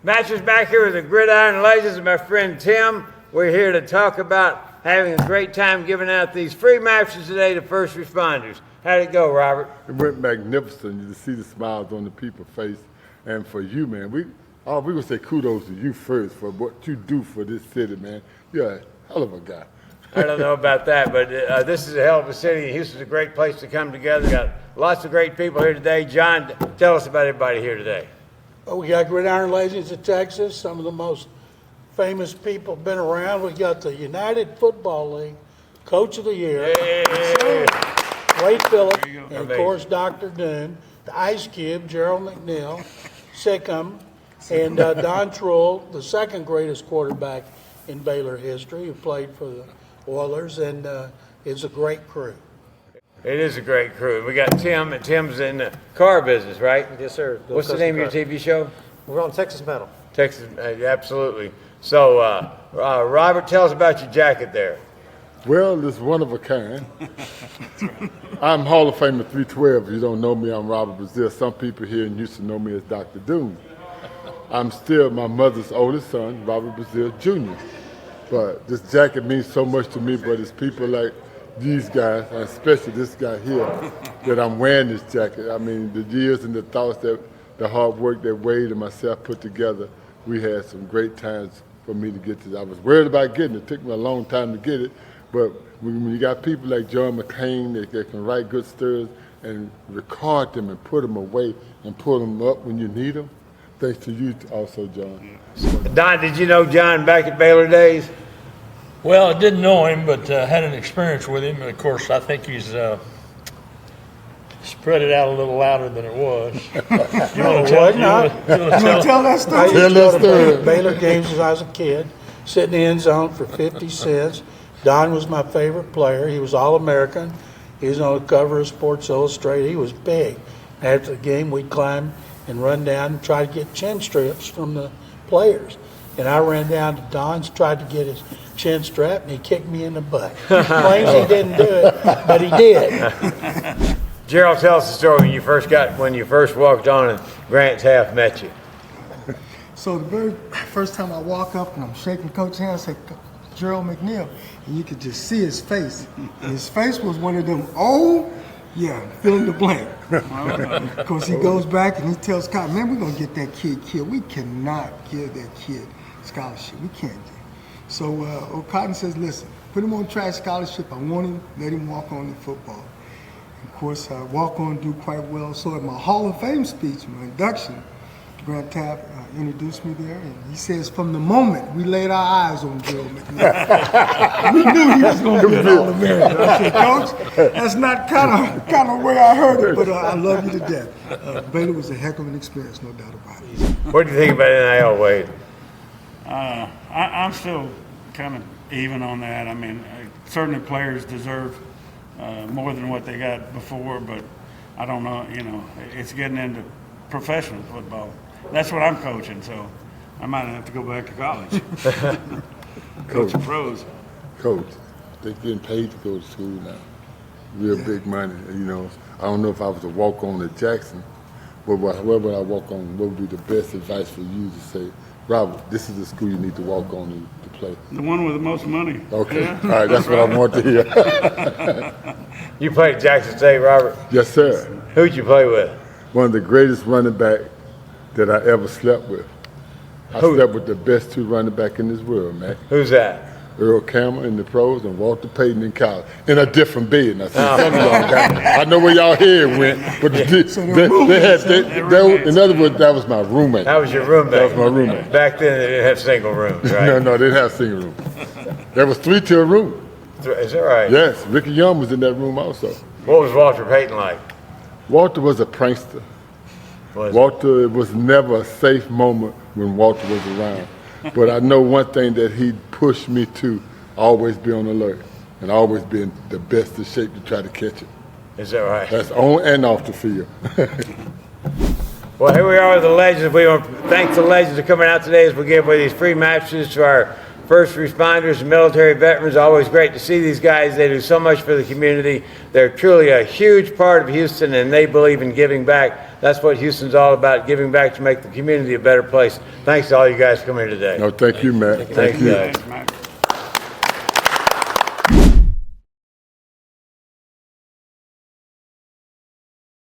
Mattress back here with the Gridiron Legends and my friend Tim. We're here to talk about having a great time giving out these free mattresses today to first responders. How'd it go, Robert? It went magnificent. You see the smiles on the people's face. And for you, man, we gonna say kudos to you first for what you do for this city, man. You're a hell of a guy. I don't know about that, but this is a hell of a city. Houston's a great place to come together. Got lots of great people here today. John, tell us about everybody here today. Well, we got Gridiron Legends of Texas, some of the most famous people been around. We got the United Football League Coach of the Year, Wade Phillips, and of course Dr. Doom, the Ice Cube, Gerald McNeil, Sickham, and Don Trull, the second greatest quarterback in Baylor history, who played for the Oilers, and it's a great crew. It is a great crew. We got Tim, and Tim's in the car business, right? Yes, sir. What's the name of your TV show? We're on Texas Metal. Texas, absolutely. So, Robert, tell us about your jacket there. Well, it's one of a kind. I'm Hall of Famer 312. If you don't know me, I'm Robert Brazil. Some people here in Houston know me as Dr. Doom. I'm still my mother's oldest son, Robert Brazil Jr. But this jacket means so much to me, but it's people like these guys, and especially this guy here, that I'm wearing this jacket. I mean, the years and the thoughts that the hard work that Wade and myself put together, we had some great times for me to get to. I was worried about getting it. It took me a long time to get it, but when you got people like John McClain that can write good stories and record them and put them away and pull them up when you need them, thanks to you also, John. Don, did you know John back at Baylor days? Well, I didn't know him, but had an experience with him. And of course, I think he's spread it out a little louder than it was. You want to Tell that story. I used to go to Baylor games when I was a kid, sit in the end zone for 50 cents. Don was my favorite player. He was All-American. He was on the cover of Sports Illustrated. He was big. After the game, we'd climb and run down and try to get chin strips from the players. And I ran down to Don's, tried to get his chin strap, and he kicked me in the butt. He claims he didn't do it, but he did. Gerald, tell us the story when you first walked on and Grant's half met you. So the very first time I walk up and I'm shaking Coach's hand, I say, Gerald McNeil, and you could just see his face. And his face was one of them, fill in the blank. Of course, he goes back and he tells Cotton, man, we're going to get that kid killed. We cannot give that kid scholarship. We can't do it. So Cotton says, listen, put him on track scholarship. I want him, let him walk on in football. And of course, I walk on and do quite well. So at my Hall of Fame speech, my induction, Grant Tapp introduced me there, and he says, from the moment we laid our eyes on Gerald McNeil, we knew he was going to be an All-American. I said, Coach, that's not kind of the way I heard it, but I love you to death. Baylor was a heck of an experience, no doubt about it. What do you think about NIL, Wade? I'm still kind of even on that. I mean, certainly players deserve more than what they got before, but I don't know, it's getting into professional football. That's what I'm coaching, so I might have to go back to college. Coach pros. Coach, they're getting paid to go to school now. Real big money, I don't know if I was to walk on at Jackson, but where would I walk on? What would be the best advice for you to say, Robert, this is the school you need to walk on to play? The one with the most money. Okay, yeah. All right, that's what I want to hear. You played at Jackson State, Robert? Yes, sir. Who'd you play with? One of the greatest running back that I ever slept with. I slept with the best two running back in this world, Mack. Who's that? Earl Campbell in the pros and Walter Payton in college, in a different bed. Now, see, some of y'all got, I know where y'all head went, but in other words, that was my roommate. That was your roommate? That was my roommate. Back then, they didn't have single rooms, right? No, they didn't have single rooms. There was 3 to a room. Is that right? Yes, Ricky Young was in that room also. What was Walter Payton like? Walter was a prankster. Walter, it was never a safe moment when Walter was around. But I know one thing that he pushed me to, always be on alert and always be in the best of shape to try to catch it. Is that right? That's on and off the field. Well, here we are with the Legends. We want to thank the Legends for coming out today as we give away these free mattresses to our first responders and military veterans. Always great to see these guys. They do so much for the community. They're truly a huge part of Houston, and they believe in giving back. That's what Houston's all about, giving back to make the community a better place. Thanks to all you guys for coming here today. No, thank you, Matt. Thank you, guys. Thanks, Mack.